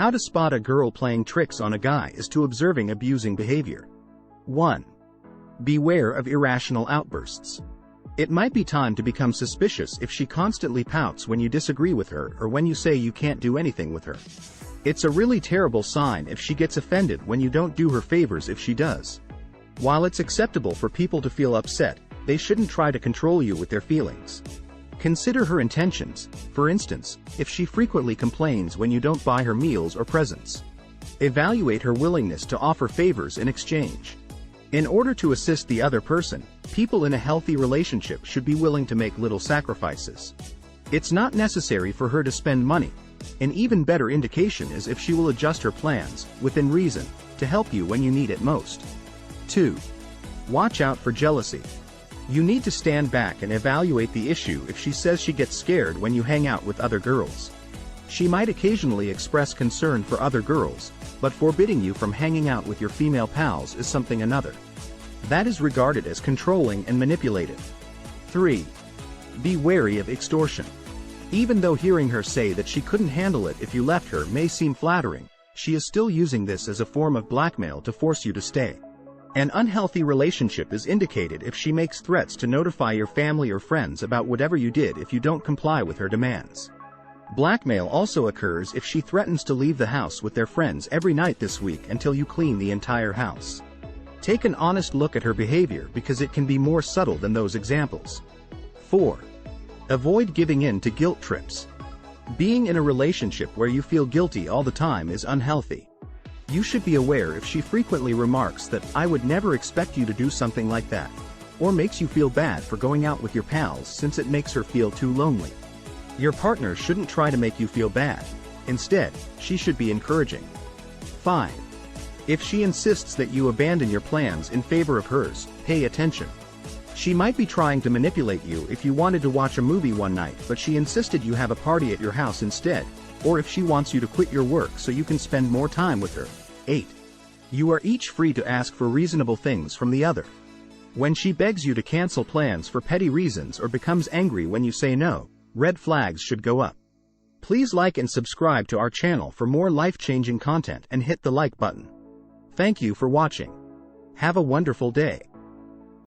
How to spot a girl playing tricks on a guy is to observing abusing behavior. 1. Beware of irrational outbursts. It might be time to become suspicious if she constantly pouts when you disagree with her or when you say you can't do anything with her. It's a really terrible sign if she gets offended when you don't do her favors if she does. While it's acceptable for people to feel upset, they shouldn't try to control you with their feelings. Consider her intentions. For instance, if she frequently complains when you don't buy her meals or presents. Evaluate her willingness to offer favors in exchange. In order to assist the other person, people in a healthy relationship should be willing to make little sacrifices. It's not necessary for her to spend money. An even better indication is if she will adjust her plans, within reason, to help you when you need it most. 2. Watch out for jealousy. You need to stand back and evaluate the issue if she says she gets scared when you hang out with other girls. She might occasionally express concern for other girls, but forbidding you from hanging out with your female pals is something another. That is regarded as controlling and manipulative. 3. Be wary of extortion. Even though hearing her say that she couldn't handle it if you left her may seem flattering, she is still using this as a form of blackmail to force you to stay. An unhealthy relationship is indicated if she makes threats to notify your family or friends about whatever you did if you don't comply with her demands. Blackmail also occurs if she threatens to leave the house with their friends every night this week until you clean the entire house. Take an honest look at her behavior because it can be more subtle than those examples. 4. Avoid giving in to guilt trips. Being in a relationship where you feel guilty all the time is unhealthy. You should be aware if she frequently remarks that "I would never expect you to do something like that," or makes you feel bad for going out with your pals since it makes her feel too lonely. Your partner shouldn't try to make you feel bad. Instead, she should be encouraging. 5. If she insists that you abandon your plans in favor of hers, pay attention. She might be trying to manipulate you if you wanted to watch a movie one night but she insisted you have a party at your house instead, or if she wants you to quit your work so you can spend more time with her. 8. You are each free to ask for reasonable things from the other. When she begs you to cancel plans for petty reasons or becomes angry when you say no, red flags should go up. Please like and subscribe to our channel for more life-changing content and hit the like button. Thank you for watching. Have a wonderful day.